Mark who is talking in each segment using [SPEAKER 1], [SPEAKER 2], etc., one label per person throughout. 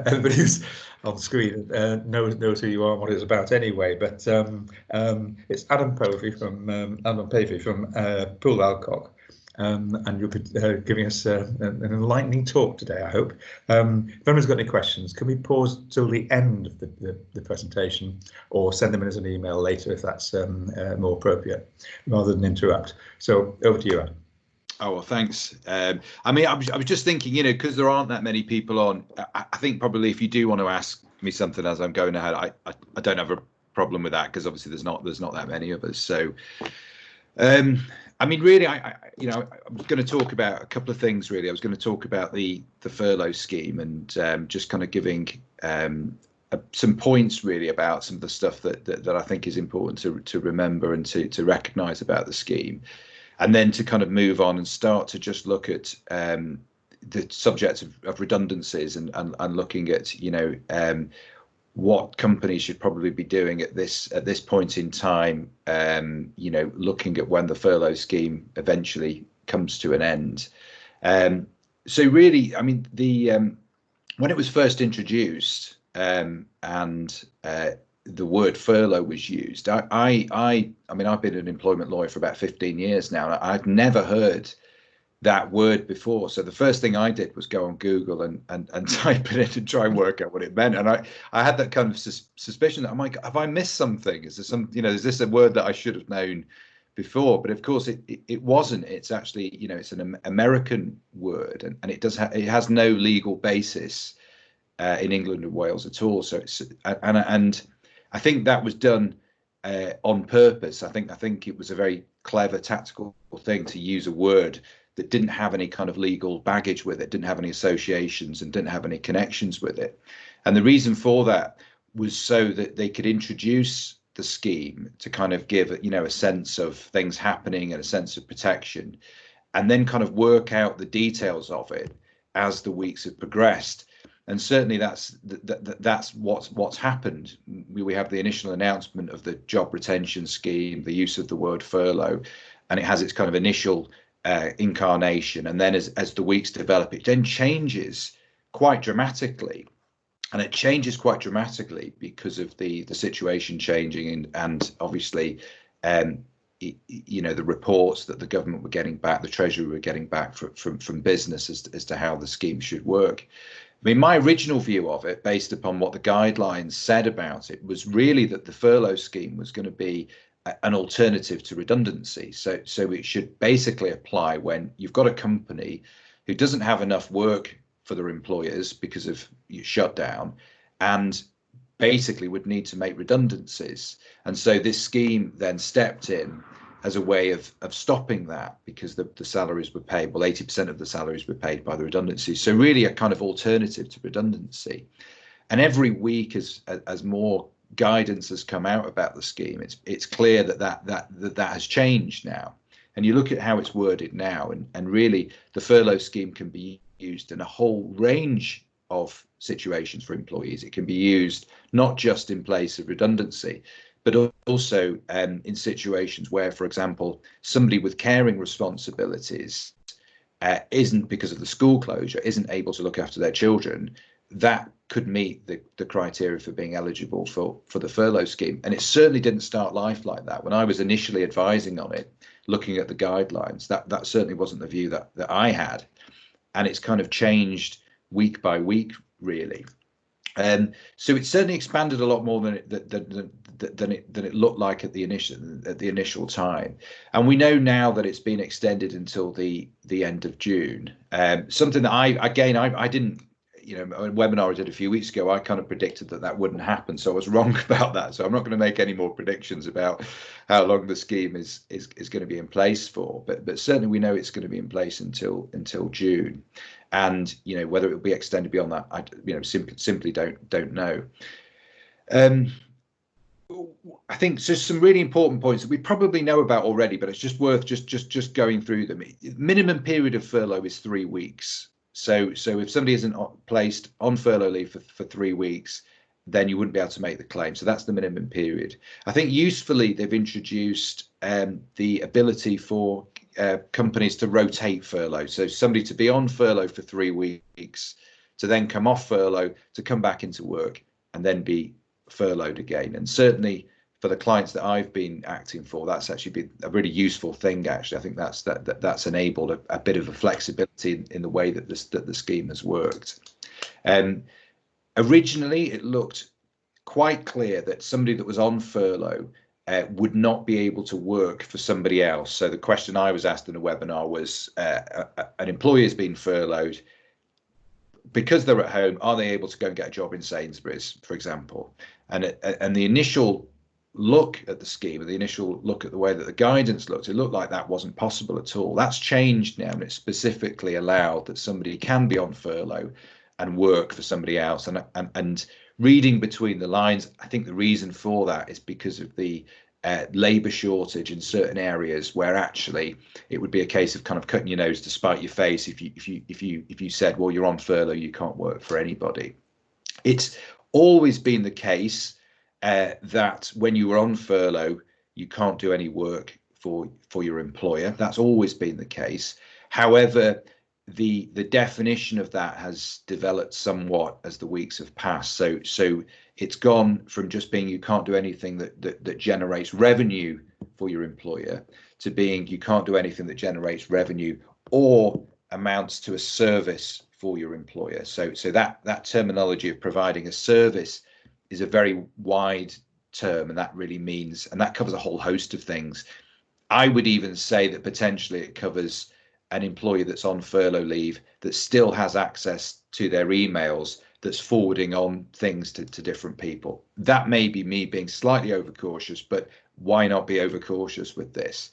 [SPEAKER 1] everybody who's on screen knows who you are and what it's about anyway. But it's Adam Pavey from Poole Alcock. And you'll be giving us an enlightening talk today, I hope. If anyone's got any questions, can we pause till the end of the presentation, or send them in as an email later if that's more appropriate, rather than interrupt? So over to you, Adam.
[SPEAKER 2] Oh, well, thanks. I mean, I was just thinking, you know, because there aren't that many people on, I think probably if you do want to ask me something as I'm going ahead, I don't have a problem with that, because obviously there's not that many of us. So, I mean, really, I was going to talk about a couple of things. Really, I was going to talk about the furlough scheme, and just kind of giving some points really about some of the stuff that I think is important to remember and to recognise about the scheme, and then to kind of move on and start to just look at the subject of redundancies and looking at, you know, what companies should probably be doing at this point in time, you know, looking at when the furlough scheme eventually comes to an end. So really, I mean, when it was first introduced, and the word furlough was used, I mean, I've been an employment lawyer for about 15 years now, and I've never heard that word before. So the first thing I did was go on Google and type it in and try and work out what it meant. And I had that kind of suspicion that, I'm like, have I missed something? Is there some, you know, is this a word that I should have known before? But of course it wasn't. It's actually, you know, it's an American word, and it has no legal basis in England and Wales at all. So it's and I think that was done on purpose. I think it was a very clever tactical thing to use a word that didn't have any kind of legal baggage with it, didn't have any associations, and didn't have any connections with it. And the reason for that was so that they could introduce the scheme to kind of give, you know, a sense of things happening and a sense of protection, and then kind of work out the details of it as the weeks have progressed. And certainly that's what's happened. We have the initial announcement of the job retention scheme, the use of the word furlough, and it has its kind of initial incarnation, and then as the weeks develop, it then changes quite dramatically, and it changes quite dramatically because of the situation changing, and obviously you know, the reports that the government were getting back, the Treasury were getting back from business as to how the scheme should work. I mean, my original view of it, based upon what the guidelines said about it, was really that the furlough scheme was going to be an alternative to redundancy. So it should basically apply when you've got a company who doesn't have enough work for their employers because of your shutdown, and basically would need to make redundancies. And so this scheme then stepped in as a way of stopping that, because the salaries were paid, well, 80% of the salaries were paid by the redundancies. So really a kind of alternative to redundancy. And every week as more guidance has come out about the scheme, it's clear that has changed now. And you look at how it's worded now, and really the furlough scheme can be used in a whole range of situations for employees. It can be used not just in place of redundancy, but also in situations where, for example, somebody with caring responsibilities isn't, because of the school closure, isn't able to look after their children. That could meet the criteria for being eligible for the furlough scheme. And it certainly didn't start life like that. When I was initially advising on it, looking at the guidelines, that certainly wasn't the view that I had. And it's kind of changed week by week, really. So it certainly expanded a lot more than it looked like at the initial time. And we know now that it's been extended until the end of June. Something that I didn't, you know, a webinar I did a few weeks ago, I kind of predicted that wouldn't happen, so I was wrong about that. So I'm not going to make any more predictions about how long the scheme is going to be in place for, but certainly we know it's going to be in place until June. And, you know, whether it will be extended beyond that, I simply don't know. I think just some really important points that we probably know about already, but it's just worth just going through them. Minimum period of furlough is 3 weeks. So if somebody isn't placed on furlough leave for 3 weeks, then you wouldn't be able to make the claim. So that's the minimum period. I think usefully they've introduced the ability for companies to rotate furlough. So somebody to be on furlough for 3 weeks, to then come off furlough, to come back into work and then be furloughed again. And certainly for the clients that I've been acting for, that's actually been a really useful thing. Actually, I think that's enabled a bit of a flexibility in the way that the scheme has worked. Originally, it looked quite clear that somebody that was on furlough would not be able to work for somebody else. So the question I was asked in a webinar was, an employee has been furloughed. Because they're at home, are they able to go and get a job in Sainsbury's, for example? And the initial look at the scheme, or the initial look at the way that the guidance looked, it looked like that wasn't possible at all. That's changed now, and it's specifically allowed that somebody can be on furlough and work for somebody else. And reading between the lines, I think the reason for that is because of the labour shortage in certain areas, where actually it would be a case of kind of cutting your nose to spite your face if you said, well, you're on furlough, you can't work for anybody. It's always been the case that when you were on furlough, you can't do any work for your employer. That's always been the case. However, the definition of that has developed somewhat as the weeks have passed. So it's gone from just being you can't do anything that generates revenue for your employer, to being you can't do anything that generates revenue or amounts to a service for your employer. So that terminology of providing a service is a very wide term, and that really means, and that covers a whole host of things. I would even say that potentially it covers an employee that's on furlough leave that still has access to their emails, that's forwarding on things to different people. That may be me being slightly overcautious, but why not be overcautious with this?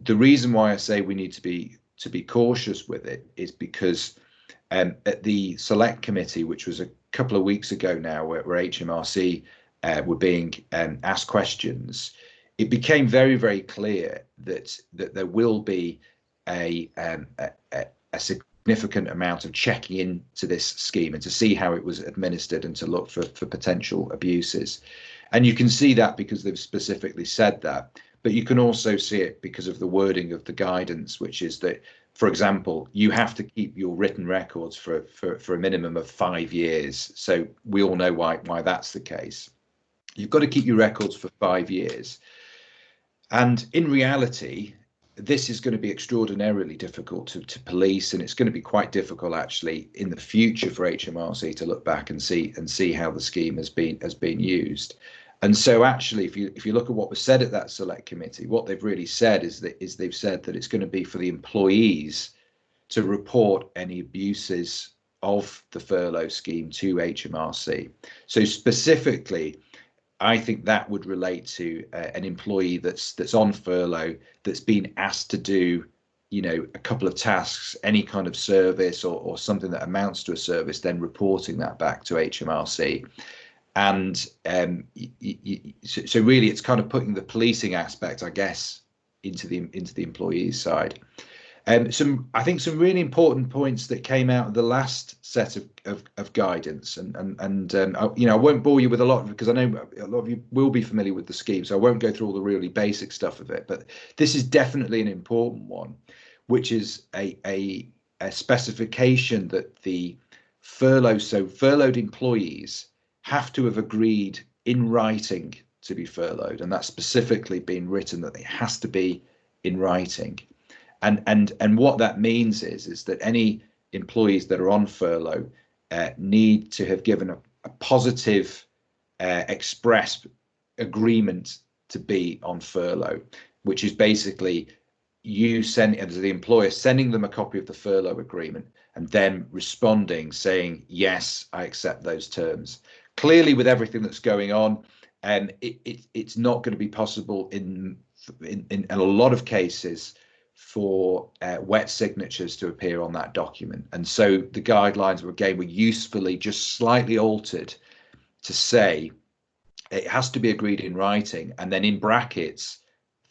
[SPEAKER 2] The reason why I say we need to be cautious with it is because at the select committee, which was a couple of weeks ago now, where HMRC were being asked questions, it became very, very clear that there will be a significant amount of checking into this scheme and to see how it was administered and to look for potential abuses. And you can see that because they've specifically said that, but you can also see it because of the wording of the guidance, which is that, for example, you have to keep your written records for a minimum of 5 years. So we all know why that's the case. You've got to keep your records for 5 years. And in reality, this is going to be extraordinarily difficult to police, and it's going to be quite difficult actually in the future for HMRC to look back and see how the scheme has been used. And so actually, if you look at what was said at that select committee, what they've really said is they've said that it's going to be for the employees to report any abuses of the furlough scheme to HMRC. So specifically, I think that would relate to an employee that's on furlough, that's been asked to do, a couple of tasks, any kind of service or something that amounts to a service, then reporting that back to HMRC. And so really, it's kind of putting the policing aspect, I guess, into the employee's side. I think some really important points that came out of the last set of guidance, and I won't bore you with a lot, because I know a lot of you will be familiar with the scheme, so I won't go through all the really basic stuff of it. But this is definitely an important one, which is a specification that the furloughed employees have to have agreed in writing to be furloughed, and that's specifically been written that it has to be in writing. And what that means is that any employees that are on furlough need to have given a positive express agreement to be on furlough, which is basically you as the employer sending them a copy of the furlough agreement and then responding saying, yes, I accept those terms. Clearly, with everything that's going on, it's not going to be possible in a lot of cases for wet signatures to appear on that document. And so the guidelines were usefully just slightly altered to say it has to be agreed in writing, and then in brackets,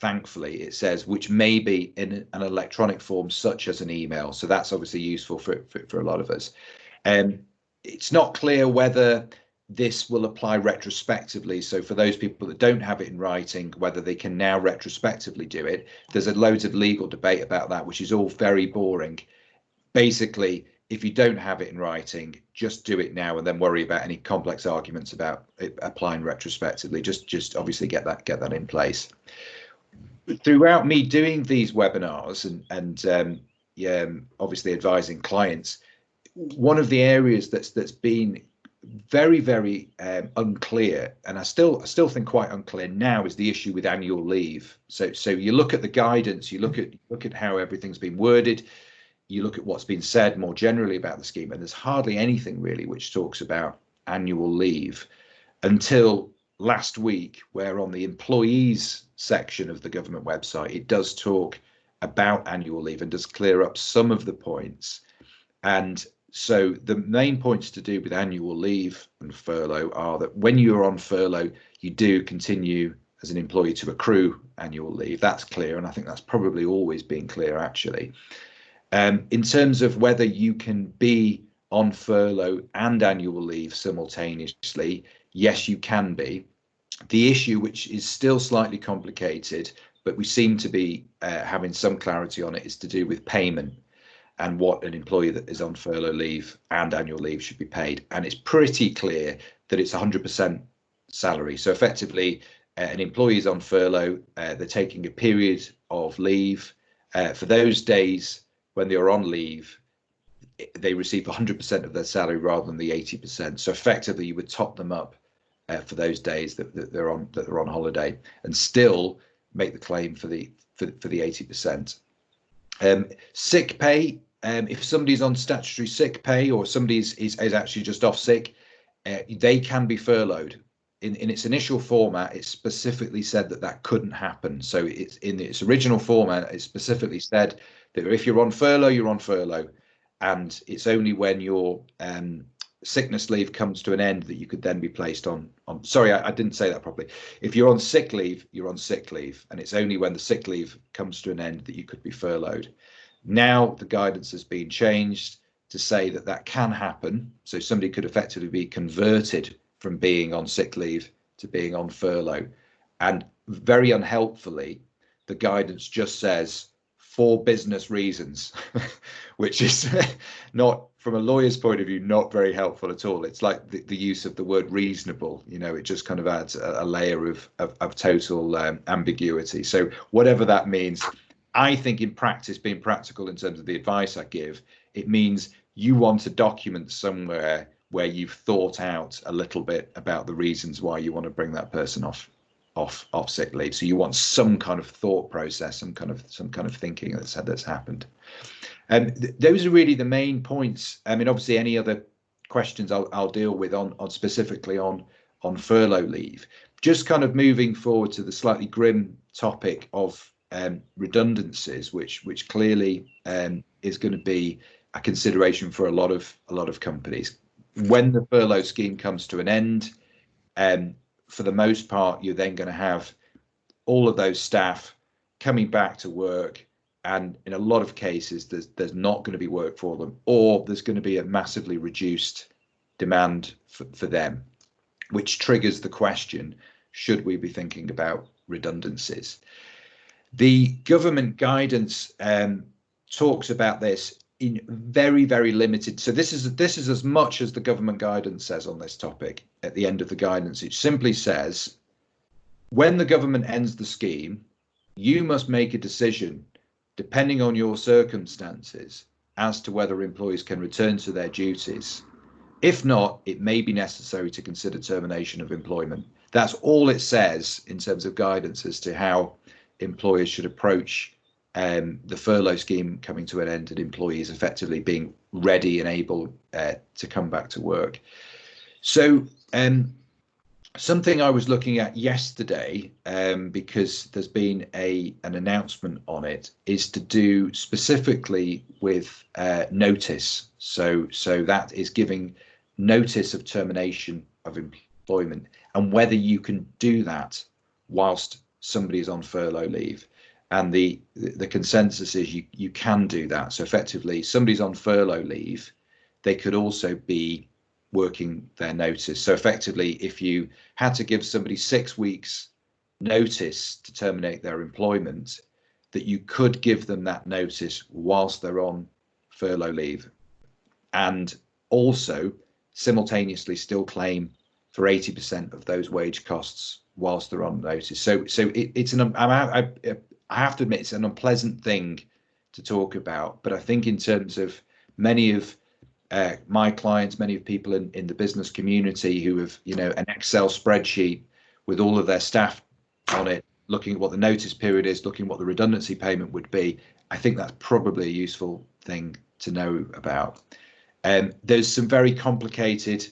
[SPEAKER 2] thankfully, it says which may be in an electronic form such as an email. So that's obviously useful for a lot of us. It's not clear whether this will apply retrospectively. So for those people that don't have it in writing, whether they can now retrospectively do it. There's loads of legal debate about that, which is all very boring. Basically, if you don't have it in writing, just do it now and then worry about any complex arguments about it applying retrospectively. Just obviously get that in place. Throughout me doing these webinars and obviously advising clients, one of the areas that's been very unclear, and I still think quite unclear now, is the issue with annual leave. So you look at the guidance, you look at how everything's been worded, you look at what's been said more generally about the scheme, and there's hardly anything really which talks about annual leave until last week, where on the employees section of the government website it does talk about annual leave and does clear up some of the points. And so the main points to do with annual leave and furlough are that when you're on furlough, you do continue as an employee to accrue annual leave. That's clear, and I think that's probably always been clear actually. In terms of whether you can be on furlough and annual leave simultaneously, yes, you can be. The issue, which is still slightly complicated, but we seem to be having some clarity on it, is to do with payment and what an employee that is on furlough leave and annual leave should be paid. And it's pretty clear that it's 100% salary. So effectively, an employee is on furlough, they're taking a period of leave. For those days when they are on leave, they receive 100% of their salary rather than the 80%. So effectively, you would top them up for those days that they're on holiday, and still make the claim for the 80%. Sick pay. If somebody's on statutory sick pay or somebody is actually just off sick, they can be furloughed. In its initial format, it specifically said that couldn't happen. So it's in its original format, it specifically said that if you're on furlough, and it's only when your sickness leave comes to an end that you could then be placed on. Sorry, I didn't say that properly. If you're on sick leave, you're on sick leave, and it's only when the sick leave comes to an end that you could be furloughed. Now the guidance has been changed to say that can happen. So somebody could effectively be converted from being on sick leave to being on furlough. And very unhelpfully, the guidance just says for business reasons, which is not, from a lawyer's point of view, not very helpful at all. It's like the use of the word reasonable, it just kind of adds a layer of total ambiguity. So whatever that means, I think in practice, being practical in terms of the advice I give, it means you want a document somewhere where you've thought out a little bit about the reasons why you want to bring that person off sick leave. So you want some kind of thought process, some kind of thinking that's happened. And those are really the main points. I mean, obviously, any other questions I'll deal with on specifically on furlough leave. Just kind of moving forward to the slightly grim topic of redundancies, which clearly is going to be a consideration for a lot of companies. When the furlough scheme comes to an end, for the most part, you're then going to have all of those staff coming back to work, and in a lot of cases, there's not going to be work for them, or there's going to be a massively reduced demand for them, which triggers the question: should we be thinking about redundancies? The government guidance talks about this in very limited. So this is as much as the government guidance says on this topic. At the end of the guidance, it simply says, when the government ends the scheme, you must make a decision depending on your circumstances as to whether employees can return to their duties. If not, it may be necessary to consider termination of employment. That's all it says in terms of guidance as to how employers should approach the furlough scheme coming to an end and employees effectively being ready and able to come back to work. So something I was looking at yesterday, because there's been an announcement on it, is to do specifically with notice. So that is giving notice of termination of employment, and whether you can do that whilst somebody is on furlough leave. And the consensus is you can do that. So effectively, somebody's on furlough leave, they could also be working their notice. So effectively, if you had to give somebody 6 weeks notice to terminate their employment, that you could give them that notice whilst they're on furlough leave. and also simultaneously still claim for 80% of those wage costs whilst they're on notice. So it's I have to admit, it's an unpleasant thing to talk about, but I think in terms of many of my clients, many of people in the business community who have, you know, an Excel spreadsheet with all of their staff on it, looking at what the notice period is, looking at what the redundancy payment would be, I think that's probably a useful thing to know about. There's some very complicated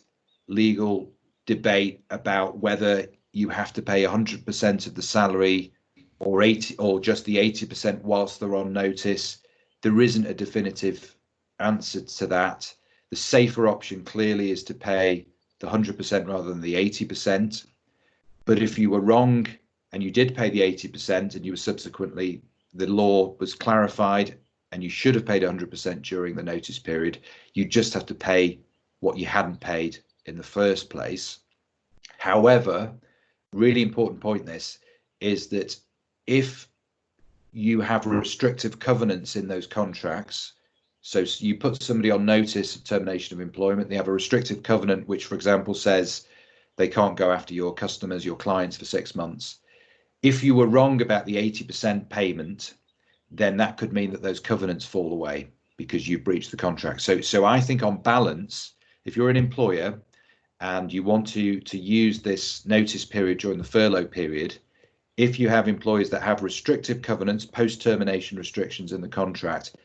[SPEAKER 2] legal debate about whether you have to pay 100% of the salary or just the 80% whilst they're on notice. There isn't a definitive answer to that. The safer option clearly is to pay the 100% rather than the 80%. But if you were wrong and you did pay the 80% and you were subsequently, the law was clarified and you should have paid 100% during the notice period, you just have to pay what you hadn't paid in the first place. However, really important point this is that if you have restrictive covenants in those contracts, so you put somebody on notice of termination of employment, they have a restrictive covenant which, for example, says they can't go after your customers, your clients for 6 months. If you were wrong about the 80% payment, then that could mean that those covenants fall away because you breached the contract. So I think on balance, if you're an employer and you want to use this notice period during the furlough period, if you have employees that have restrictive covenants, post-termination restrictions in the contract,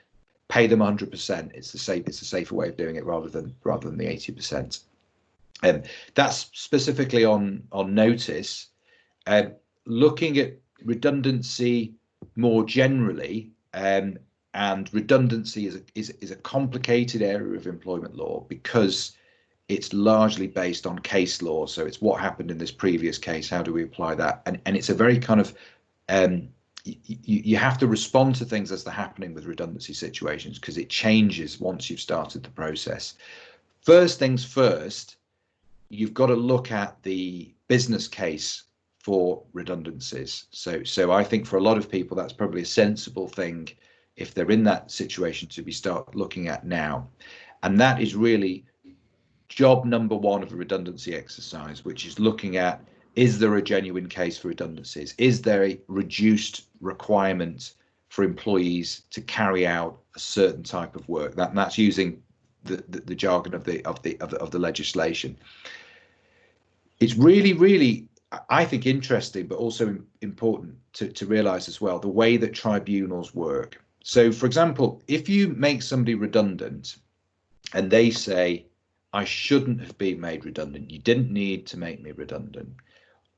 [SPEAKER 2] pay them 100%. It's a safer way of doing it rather than the 80%. That's specifically on notice. Looking at redundancy more generally, and redundancy is a complicated area of employment law because it's largely based on case law. So it's what happened in this previous case, how do we apply that? And it's a very kind of you have to respond to things as they're happening with redundancy situations because it changes once you've started the process. First things first, you've got to look at the business case for redundancies. So I think for a lot of people, that's probably a sensible thing if they're in that situation to be start looking at now. And that is really job number one of a redundancy exercise, which is looking at, is there a genuine case for redundancies? Is there a reduced requirement for employees to carry out a certain type of work? That's using the jargon of the legislation. It's really, I think, interesting, but also important to realise as well the way that tribunals work. So, for example, if you make somebody redundant and they say, I shouldn't have been made redundant, you didn't need to make me redundant,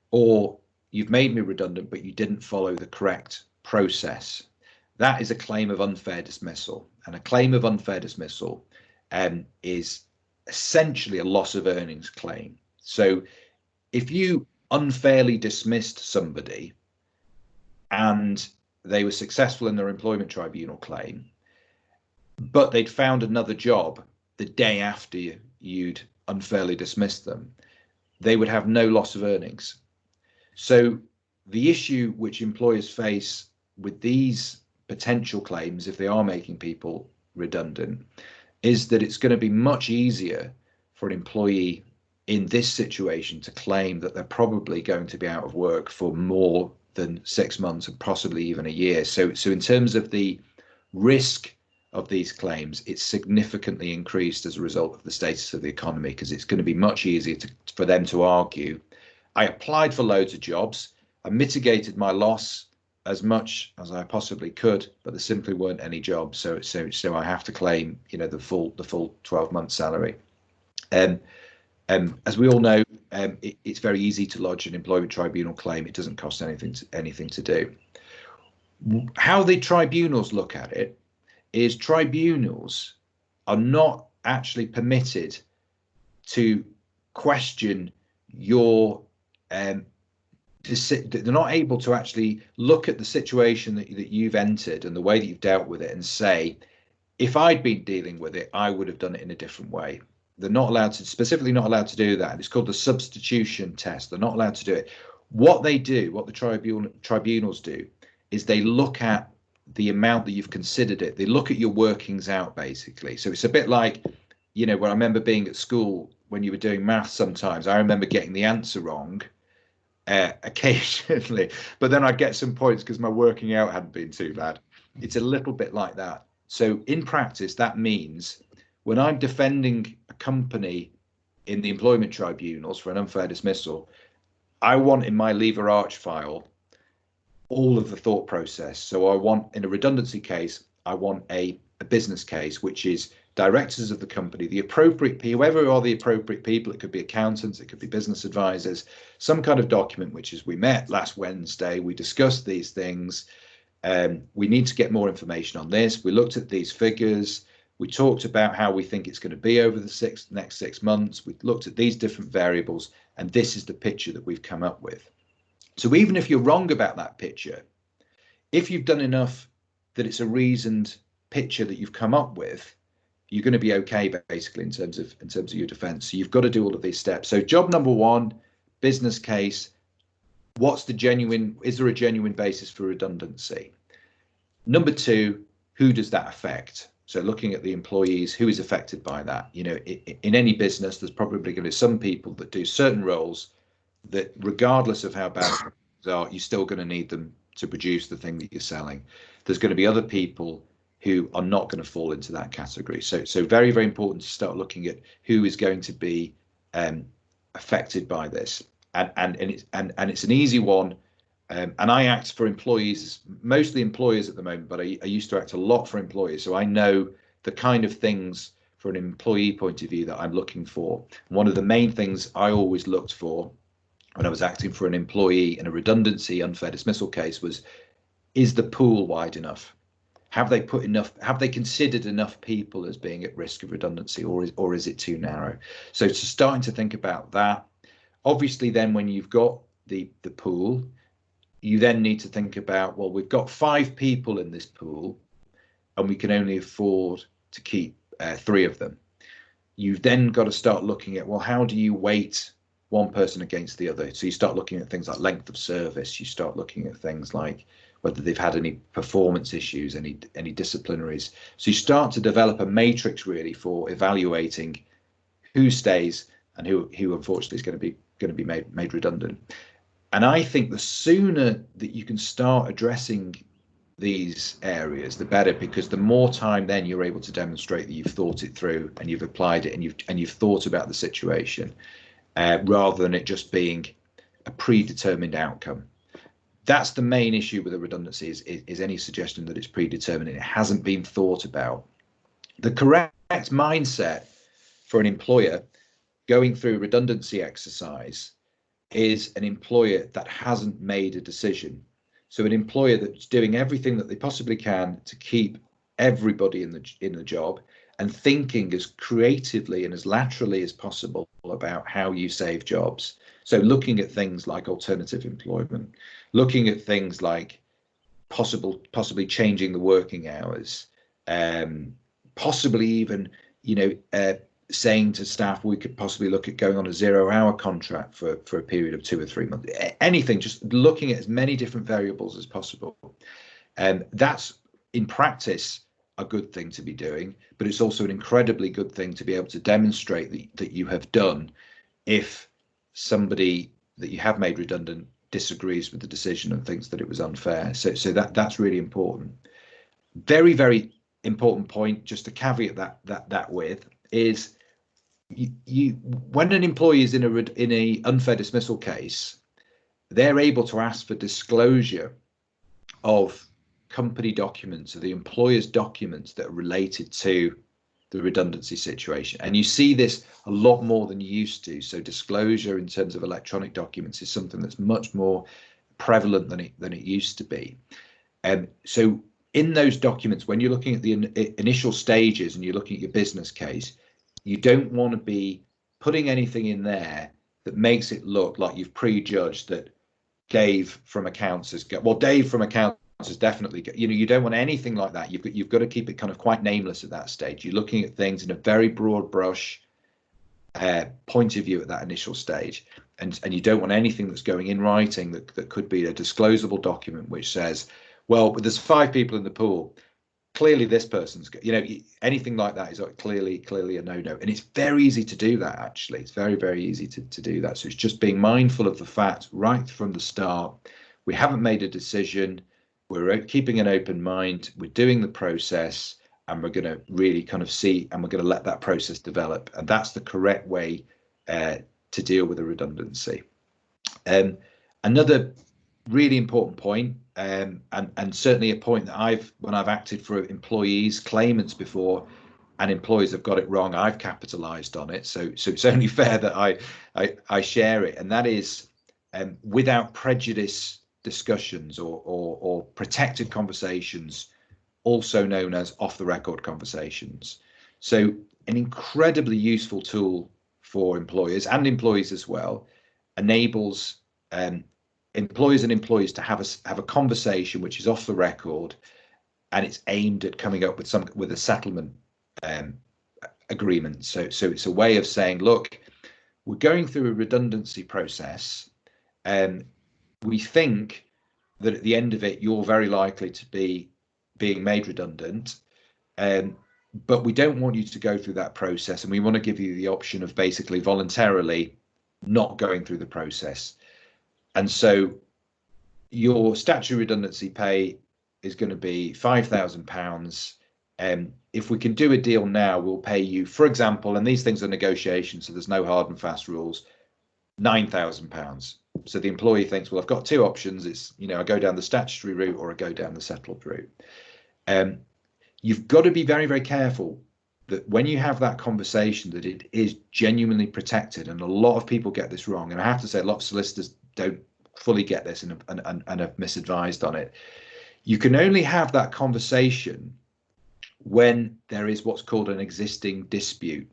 [SPEAKER 2] or you've made me redundant, but you didn't follow the correct process, that is a claim of unfair dismissal. And a claim of unfair dismissal is essentially a loss of earnings claim. So if you unfairly dismissed somebody and they were successful in their employment tribunal claim, but they'd found another job the day after you'd unfairly dismissed them, they would have no loss of earnings. So the issue which employers face with these potential claims, if they are making people redundant, is that it's going to be much easier for an employee in this situation to claim that they're probably going to be out of work for more than 6 months and possibly even a year. So in terms of the risk of these claims, it's significantly increased as a result of the status of the economy, because it's going to be much easier for them to argue, I applied for loads of jobs, I mitigated my loss as much as I possibly could, but there simply weren't any jobs, so I have to claim, you know, the full 12-month salary. As we all know, it's very easy to lodge an employment tribunal claim. It doesn't cost anything to do. How the tribunals look at it is tribunals are not actually permitted to question your they're not able to actually look at the situation that you've entered and the way that you've dealt with it and say, if I'd been dealing with it, I would have done it in a different way. They're not allowed to, specifically not allowed to do that. It's called the substitution test. They're not allowed to do it. What they do, what the tribunals do, is they look at the amount that you've considered it. They look at your workings out, basically. So it's a bit like you know, when I remember being at school, when you were doing maths sometimes, I remember getting the answer wrong occasionally, but then I'd get some points because my working out hadn't been too bad. It's a little bit like that. So in practice, that means when I'm defending a company in the employment tribunals for an unfair dismissal, I want in my lever arch file all of the thought process. So I want, in a redundancy case, I want a business case, which is directors of the company, the appropriate people, whoever are the appropriate people. It could be accountants, it could be business advisors, some kind of document, which is, we met last Wednesday, we discussed these things, we need to get more information on this, we looked at these figures, we talked about how we think it's going to be over the next 6 months, we looked at these different variables, and this is the picture that we've come up with. So even if you're wrong about that picture, if you've done enough that it's a reasoned picture that you've come up with, you're going to be okay, basically, in terms of your defense. So you've got to do all of these steps. So job number one, business case. What's the genuine, is there a genuine basis for redundancy? Number two, who does that affect? So looking at the employees, who is affected by that? You know, in any business, there's probably going to be some people that do certain roles that, regardless of how bad they are, you're still going to need them to produce the thing that you're selling. There's going to be other people who are not going to fall into that category. So very, very important to start looking at who is going to be affected by this. And it's an easy one. And I act for employees, mostly employers at the moment, but I used to act a lot for employers. So I know the kind of things from an employee point of view that I'm looking for. One of the main things I always looked for when I was acting for an employee in a redundancy unfair dismissal case was, is the pool wide enough? Have they put enough, have they considered enough people as being at risk of redundancy, or is it too narrow? So starting to think about that. Obviously, then when you've got the pool, you then need to think about, well, we've got 5 people in this pool and we can only afford to keep 3 of them. You've then got to start looking at, well, how do you weight one person against the other? So you start looking at things like length of service. You start looking at things like whether they've had any performance issues, any disciplinaries. So you start to develop a matrix really for evaluating who stays and who unfortunately is going to be made redundant. And I think the sooner that you can start addressing these areas, the better, because the more time then you're able to demonstrate that you've thought it through and you've applied it and you've thought about the situation, rather than it just being a predetermined outcome. That's the main issue with a redundancy, is any suggestion that it's predetermined and it hasn't been thought about. The correct mindset for an employer going through a redundancy exercise is an employer that hasn't made a decision. So an employer that's doing everything that they possibly can to keep everybody in the job and thinking as creatively and as laterally as possible about how you save jobs. So looking at things like alternative employment, looking at things like possibly changing the working hours, possibly even, saying to staff, we could possibly look at going on a 0-hour contract for a period of 2 or 3 months. Anything, just looking at as many different variables as possible. And that's, in practice, a good thing to be doing, but it's also an incredibly good thing to be able to demonstrate that you have done if somebody that you have made redundant disagrees with the decision and thinks that it was unfair. So that's really important. Very, very important point, just to caveat that with, is you when an employee is in a unfair dismissal case, they're able to ask for disclosure of company documents, or the employer's documents that are related to the redundancy situation. And you see this a lot more than you used to. So disclosure in terms of electronic documents is something that's much more prevalent than it used to be. So in those documents, when you're looking at the initial stages and you're looking at your business case, you don't want to be putting anything in there that makes it look like you've prejudged that Dave from accounts has got, well, Dave from accounts has definitely got, you don't want anything like that. You've got to keep it kind of quite nameless at that stage. You're looking at things in a very broad brush point of view at that initial stage, and you don't want anything that's going in writing that could be a disclosable document which says, well, there's 5 people in the pool, clearly this person's, anything like that is clearly a no-no. And it's very easy to do that, actually. It's very, very easy to do that. So it's just being mindful of the fact right from the start, we haven't made a decision, we're keeping an open mind, we're doing the process, and we're going to really kind of see, and we're going to let that process develop. And that's the correct way to deal with a redundancy. Another really important point, and certainly a point that when I've acted for employees, claimants before, and employees have got it wrong, I've capitalized on it. So it's only fair that I share it. And that is without prejudice discussions or protected conversations, also known as off the record conversations. So an incredibly useful tool for employers and employees as well, enables employers and employees to have a conversation which is off the record, and it's aimed at coming up with a settlement agreement. So it's a way of saying, look, we're going through a redundancy process, and we think that at the end of it, you're very likely to be being made redundant, but we don't want you to go through that process, and we want to give you the option of basically voluntarily not going through the process. And so your statutory redundancy pay is going to be £5,000. If we can do a deal now, we'll pay you, for example, and these things are negotiations, so there's no hard and fast rules, £9,000. So the employee thinks, well, I've got two options. It's, I go down the statutory route or I go down the settled route. You've got to be very, very careful that when you have that conversation, that it is genuinely protected. And a lot of people get this wrong. And I have to say, a lot of solicitors don't fully get this and have misadvised on it. You can only have that conversation when there is what's called an existing dispute.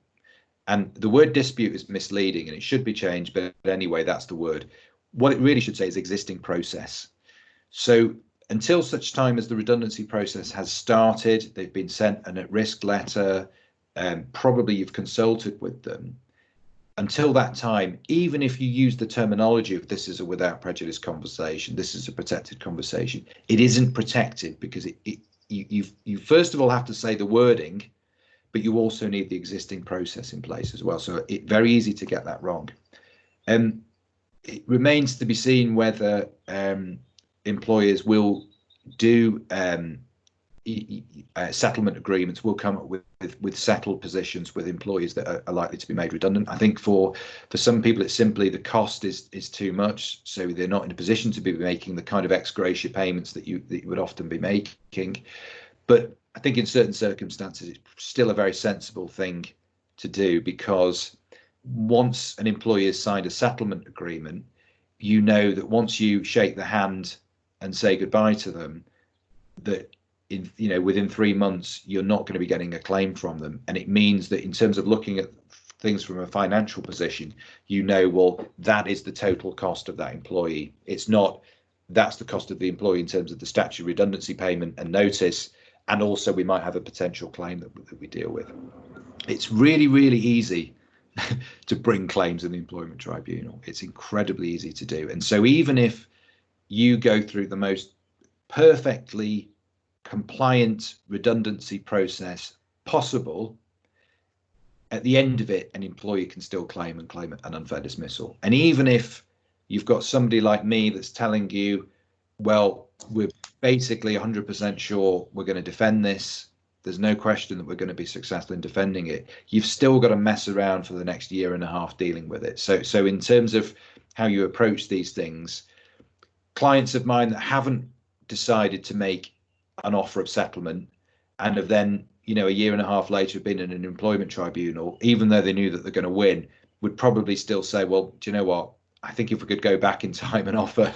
[SPEAKER 2] And the word dispute is misleading and it should be changed, but anyway, that's the word. What it really should say is existing process. So until such time as the redundancy process has started, they've been sent an at-risk letter, probably you've consulted with them. Until that time, even if you use the terminology of this is a without prejudice conversation, this is a protected conversation, it isn't protected because you first of all have to say the wording, but you also need the existing process in place as well. So it's very easy to get that wrong. It remains to be seen whether employers will do settlement agreements, will come up with settled positions with employees that are likely to be made redundant. I think for some people, it's simply the cost is too much, so they're not in a position to be making the kind of ex gratia payments that you would often be making. But I think in certain circumstances, it's still a very sensible thing to do, because once an employee has signed a settlement agreement, you know that once you shake the hand and say goodbye to them, that within 3 months you're not going to be getting a claim from them. And it means that in terms of looking at things from a financial position, well, that is the total cost of that employee. It's not that's the cost of the employee in terms of the statutory redundancy payment and notice, and also we might have a potential claim that we deal with. It's really, really easy to bring claims in the employment tribunal. It's incredibly easy to do. And so even if you go through the most perfectly compliant redundancy process possible, at the end of it, an employee can still claim an unfair dismissal. And even if you've got somebody like me that's telling you, well, we're basically 100% sure we're going to defend this, there's no question that we're going to be successful in defending it, you've still got to mess around for the next year and a half dealing with it. So in terms of how you approach these things, clients of mine that haven't decided to make an offer of settlement and have then, a year and a half later been in an employment tribunal, even though they knew that they're going to win, would probably still say, well, do you know what? I think if we could go back in time and offer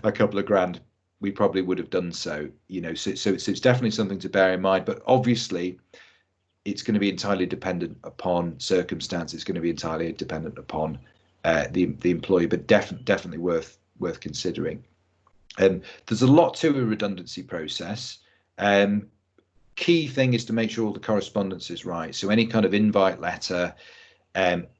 [SPEAKER 2] a couple of grand, we probably would have done so. So it's definitely something to bear in mind. But obviously, it's going to be entirely dependent upon circumstance. It's going to be entirely dependent upon the employee, but definitely worth considering. There's a lot to a redundancy process. Key thing is to make sure all the correspondence is right. So any kind of invite letter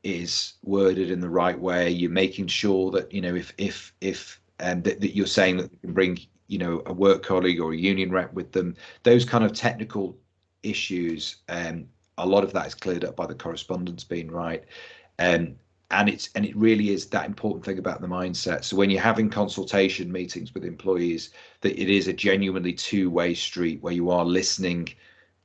[SPEAKER 2] is worded in the right way. You're making sure that if that you're saying that you can bring a work colleague or a union rep with them. Those kind of technical issues, a lot of that is cleared up by the correspondence being right. And it really is that important thing about the mindset. So when you're having consultation meetings with employees, that it is a genuinely two-way street where you are listening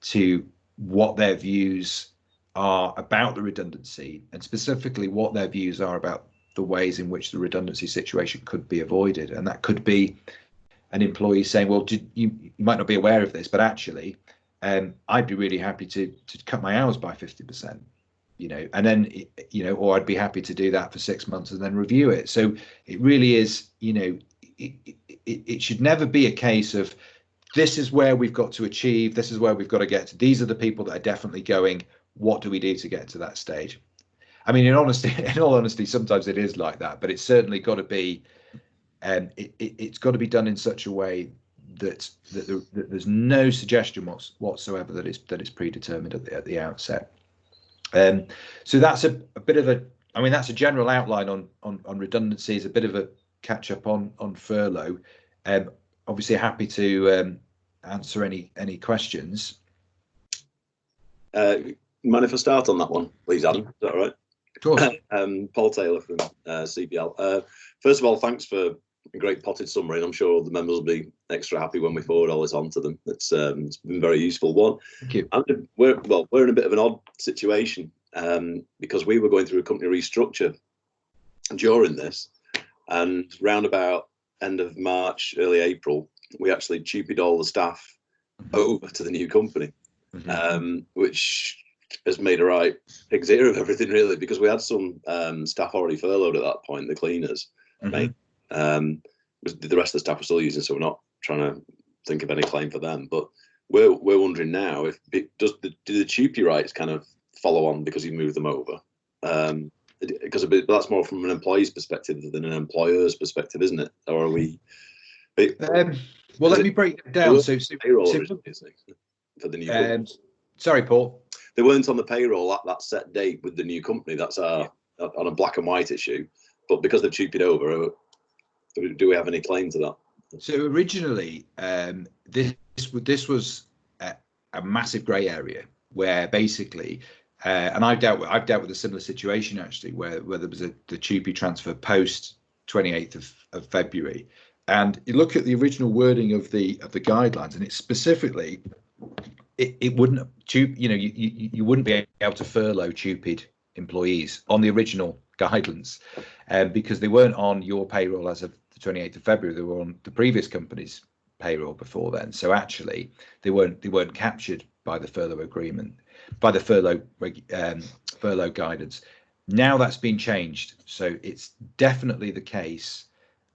[SPEAKER 2] to what their views are about the redundancy, and specifically what their views are about the ways in which the redundancy situation could be avoided. And that could be an employee saying, well, you might not be aware of this, but actually I'd be really happy to cut my hours by 50%, and then, or I'd be happy to do that for 6 months and then review it. So it really is, it should never be a case of, this is where we've got to achieve, this is where we've got to get to, these are the people that are definitely going, what do we do to get to that stage? I mean, in all honesty, sometimes it is like that, but it's certainly got to be, it's got to be done in such a way that there's no suggestion whatsoever that it's predetermined at the outset. So that's a bit of that's a general outline on redundancies, a bit of a catch up on furlough. Obviously happy to answer any questions.
[SPEAKER 3] Mind if I start on that one, please, Adam? Is that all right?
[SPEAKER 2] Of course.
[SPEAKER 3] Paul Taylor from CBL. First of all, thanks for a great potted summary, and I'm sure the members will be extra happy when we forward all this on to them. It's been very useful. One,
[SPEAKER 2] thank you.
[SPEAKER 3] We're in a bit of an odd situation because we were going through a company restructure during this, and round about end of March, early April, we actually tupied all the staff over to the new company, which has made a right pig's ear of everything, really, because we had some staff already furloughed at that point, the cleaners. The rest of the staff are still using, so we're not trying to think of any claim for them. But we're wondering now if do the TUPE rights kind of follow on because you move them over? Because that's more from an employee's perspective than an employer's perspective, isn't it? Or are we?
[SPEAKER 2] Well, let me break it down. So
[SPEAKER 3] payroll for the new.
[SPEAKER 2] Sorry, Paul.
[SPEAKER 3] They weren't on the payroll at that set date with the new company. That's on a black and white issue. But because they've TUPE'd over, do we have any claim to that?
[SPEAKER 2] So originally, this was a massive grey area where basically, and I've dealt with a similar situation actually, where there was the TUPE transfer post 28th of February, and you look at the original wording of the guidelines, and it's specifically it wouldn't you wouldn't be able to furlough TUPE'd employees on the original guidelines, because they weren't on your payroll as of the 28th of February. They were on the previous company's payroll before then. So actually, they weren't captured by the furlough agreement, by the furlough guidance. Now that's been changed, so it's definitely the case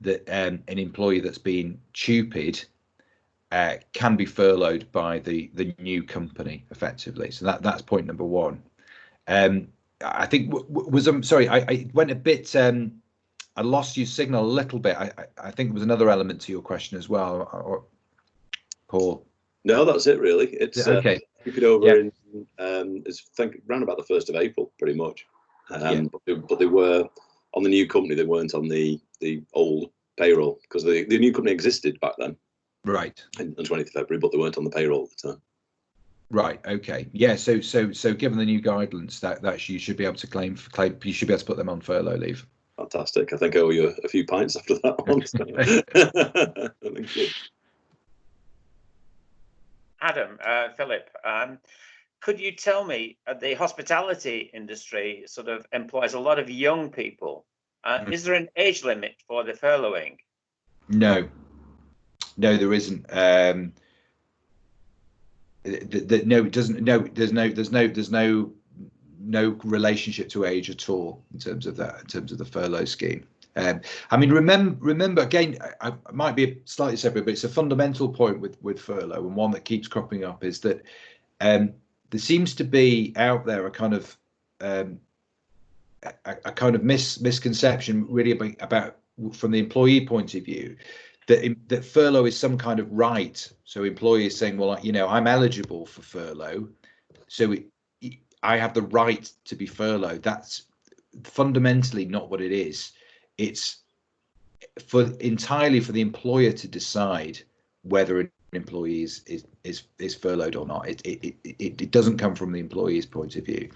[SPEAKER 2] that an employee that's been TUPE'd can be furloughed by the new company effectively. So that's point number one. I think I'm sorry, I went a bit, I lost your signal a little bit. I think there was another element to your question as well, or Paul.
[SPEAKER 3] No, that's it really. It's
[SPEAKER 2] okay.
[SPEAKER 3] Keep it over in it's around about the 1st of April, pretty much. But they were on the new company. They weren't on the old payroll because the new company existed back then. Right. On the 20th of February, but they weren't on the payroll at the time.
[SPEAKER 2] Right. Okay. Yeah. So given the new guidelines, that you should be able to claim. You should be able to put them on furlough leave.
[SPEAKER 3] Fantastic. I think I owe you a few pints after that one. Thank you.
[SPEAKER 4] Adam, Philip, could you tell me, the hospitality industry sort of employs a lot of young people. Is there an age limit for the furloughing?
[SPEAKER 2] No, there isn't. No, it doesn't. No, there's no relationship to age at all in terms of that, in terms of the furlough scheme. I mean, remember again, I might be slightly separate, but it's a fundamental point with furlough, and one that keeps cropping up, is that there seems to be out there a kind of misconception really about from the employee point of view, that furlough is some kind of right. So employees saying, well, I'm eligible for furlough, so I have the right to be furloughed. That's fundamentally not what it is. It's entirely for the employer to decide whether an employee is furloughed or not. It doesn't come from the employee's point of view.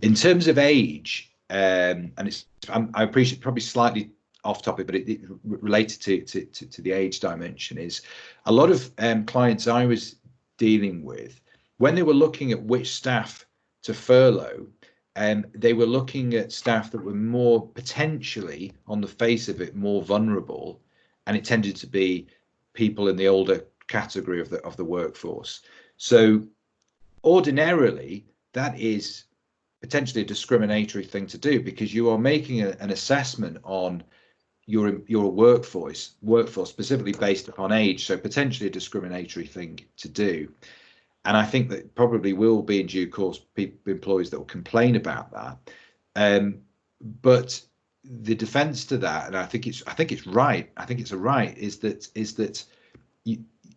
[SPEAKER 2] In terms of age, and I appreciate probably slightly off topic, but it related to the age dimension, is a lot of clients I was dealing with, when they were looking at which staff to furlough, they were looking at staff that were more potentially, on the face of it, more vulnerable, and it tended to be people in the older category of the workforce. So ordinarily, that is potentially a discriminatory thing to do, because you are making an assessment on your workforce specifically based upon age, so potentially a discriminatory thing to do. And I think that probably will be in due course employees that will complain about that. But the defence to that, and I think it's right, is that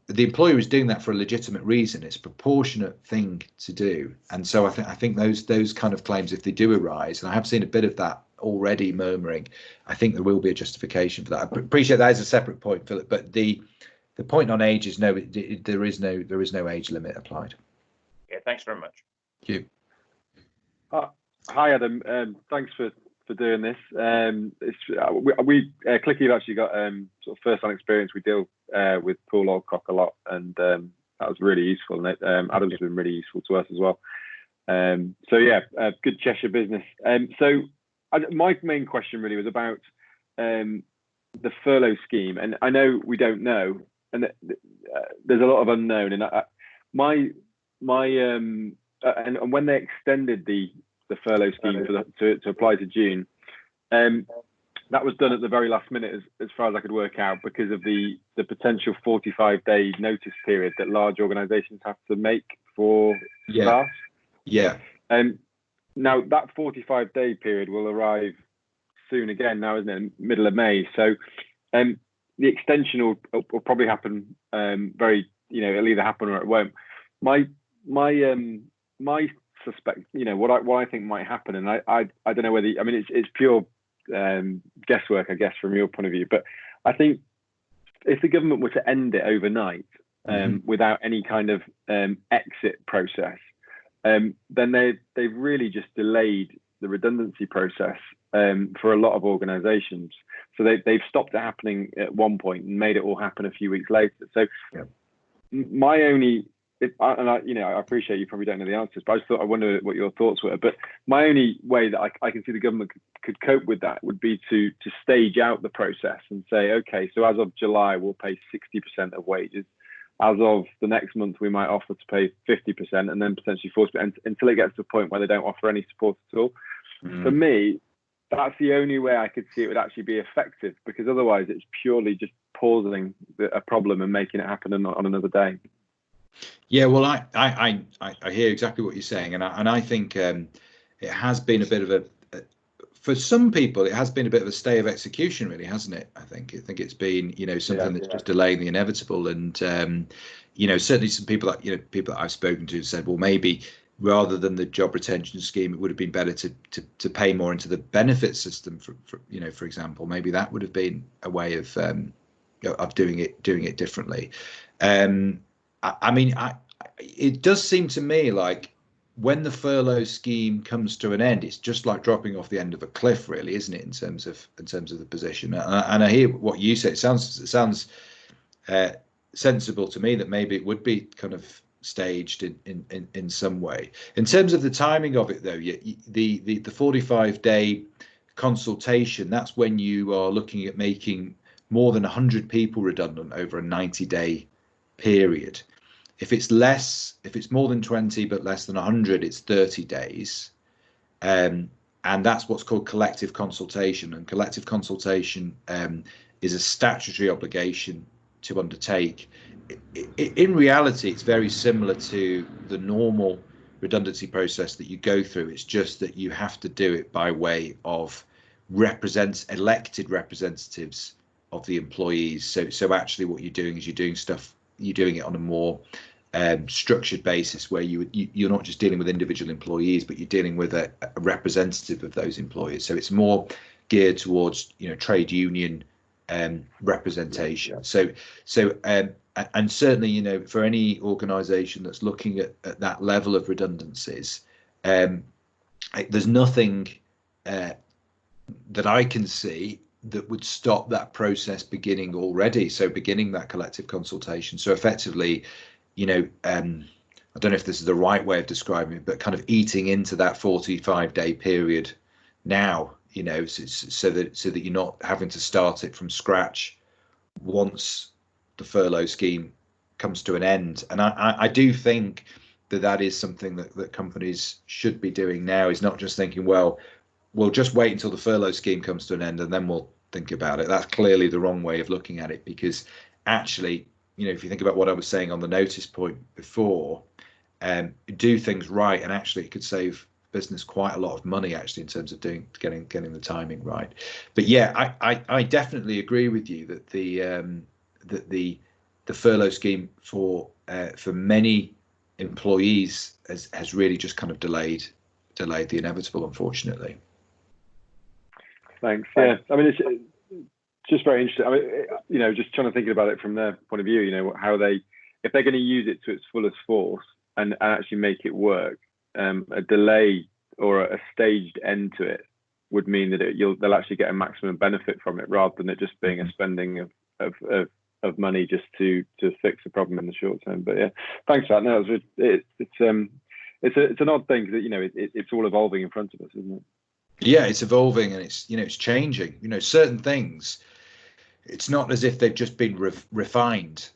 [SPEAKER 2] the employer is doing that for a legitimate reason. It's a proportionate thing to do, and so I think those kind of claims, if they do arise, and I have seen a bit of that already murmuring, I think there will be a justification for that. I appreciate that is a separate point, Philip, but the point on age is no, there is no age limit applied.
[SPEAKER 4] Yeah, thanks very much.
[SPEAKER 2] Thank
[SPEAKER 5] you. Hi Adam, thanks for doing this. We Clicky have actually got sort of first-hand experience. We deal with Poole Alcock a lot, and that was really useful. And Adam's been really useful to us as well. So yeah, good Cheshire business. So my main question really was about the furlough scheme, and I know we don't know, and there's a lot of unknown. And and when they extended the furlough scheme to apply to June, that was done at the very last minute, as far as I could work out, because of the potential 45-day notice period that large organisations have to make for staff.
[SPEAKER 2] Yeah.
[SPEAKER 5] Now that 45-day period will arrive soon again. Now, isn't it? Middle of May. So the extension will probably happen it'll either happen or it won't. My suspect, what I think might happen, and I don't know whether, I mean, it's pure guesswork, I guess, from your point of view, but I think if the government were to end it overnight without any kind of exit process, then they've really just delayed the redundancy process for a lot of organisations. So they've stopped it happening at one point and made it all happen a few weeks later. So my only, I appreciate you probably don't know the answers, but I wonder what your thoughts were. But my only way that I can see the government could cope with that would be to stage out the process and say, okay, so as of July, we'll pay 60% of wages. As of the next month, we might offer to pay 50% and then potentially 40% until it gets to a point where they don't offer any support at all. For me, that's the only way I could see it would actually be effective, because otherwise it's purely just pausing a problem and making it happen on another day.
[SPEAKER 2] Yeah, well, I hear exactly what you're saying, and I think it has been a bit of a, for some people, it has been a bit of a stay of execution, really, hasn't it? I think it's been, something that's just delaying the inevitable, and certainly some people that I've spoken to said, well, maybe rather than the job retention scheme, it would have been better to pay more into the benefit system, for example. Maybe that would have been a way of doing it differently. I mean, it does seem to me like when the furlough scheme comes to an end, it's just like dropping off the end of a cliff, really, isn't it? In terms of the position, and I hear what you say. It sounds sensible to me that maybe it would be kind of staged in some way. In terms of the timing of it, though, the 45-day consultation, that's when you are looking at making more than 100 people redundant over a 90-day period. If it's more than 20 but less than 100, it's 30 days, and that's what's called collective consultation. And collective consultation is a statutory obligation to undertake. In reality, it's very similar to the normal redundancy process that you go through. It's just that you have to do it by way of elected representatives of the employees. So actually what you're doing is you're doing it on a more structured basis, where you're not just dealing with individual employees, but you're dealing with a representative of those employees. So it's more geared towards trade union representation. So and certainly, you know, for any organisation that's looking at that level of redundancies, there's nothing that I can see that would stop that process beginning already. So beginning that collective consultation. So effectively, you know, I don't know if this is the right way of describing it, but kind of eating into that 45-day period now, you know, so that you're not having to start it from scratch once the furlough scheme comes to an end. And I do think that is something that companies should be doing now, is not just thinking, well, we'll just wait until the furlough scheme comes to an end and then we'll think about it. That's clearly the wrong way of looking at it, because actually, you know, if you think about what I was saying on the notice point before, do things right, and actually it could save business quite a lot of money actually in terms of getting the timing right. But yeah, I definitely agree with you that the furlough scheme for many employees has really just kind of delayed the inevitable, unfortunately.
[SPEAKER 5] Thanks. Yeah, I mean, it's just very interesting. I mean, you know, just trying to think about it from their point of view, you know, how if they're going to use it to its fullest force and actually make it work, a delay or a staged end to it would mean that they'll actually get a maximum benefit from it, rather than it just being a spending of money just to fix the problem in the short term. But yeah, thanks for that. No, it's an odd thing that, you know, it's all evolving in front of us, isn't it?
[SPEAKER 2] Yeah, it's evolving, and it's, you know, it's changing. You know, certain things, it's not as if they've just been refined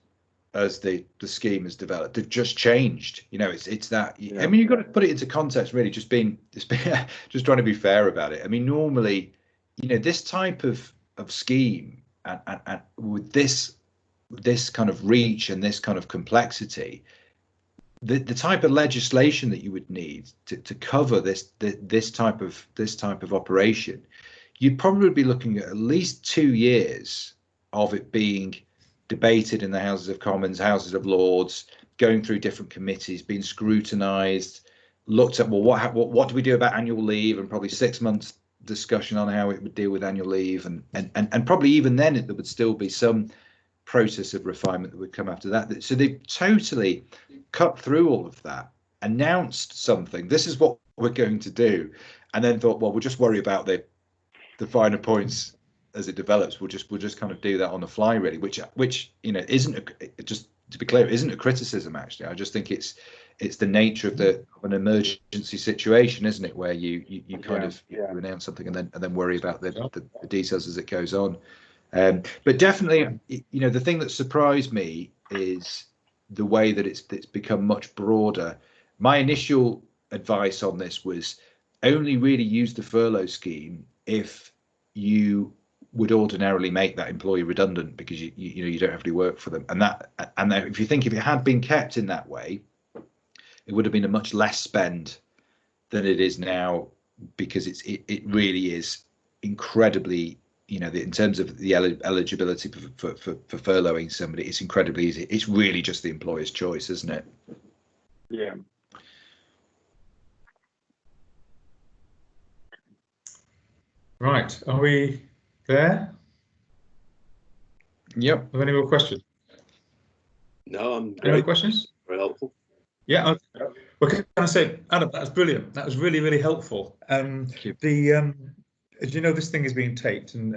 [SPEAKER 2] as the scheme has developed. They've just changed. You know, it's that. Yeah. I mean, you've got to put it into context, really. Just trying to be fair about it. I mean, normally, you know, this type of scheme and with this kind of reach and this kind of complexity, the type of legislation that you would need to cover this type of operation, you'd probably be looking at least 2 years of it being debated in the Houses of Commons, Houses of Lords, going through different committees, being scrutinised, looked at, well, what do we do about annual leave, and probably 6 months discussion on how it would deal with annual leave, and probably even then there would still be some process of refinement that would come after that. So they've totally cut through all of that, announced something, this is what we're going to do, and then thought, well, we'll just worry about the finer points as it develops. We'll just kind of do that on the fly, really, which you know, just to be clear, isn't a criticism actually. I just think it's the nature of an emergency situation, isn't it, where you kind of you announce something and then worry about the details as it goes on. But definitely, you know, the thing that surprised me is the way that it's become much broader. My initial advice on this was only really use the furlough scheme if you would ordinarily make that employee redundant, because you know, you don't have to work for them, and if you think if it had been kept in that way, it would have been a much less spend than it is now, because it really is incredibly, you know, in terms of the eligibility for furloughing somebody, it's incredibly easy. It's really just the employer's choice, isn't it?
[SPEAKER 5] Yeah.
[SPEAKER 1] Right, are we there?
[SPEAKER 2] Yep.
[SPEAKER 1] Are there any more questions?
[SPEAKER 3] No, I'm
[SPEAKER 1] any more questions?
[SPEAKER 3] Very helpful.
[SPEAKER 1] Yeah. What can I say, Adam? That was brilliant. That was really, really helpful. As you know, this thing is being taped and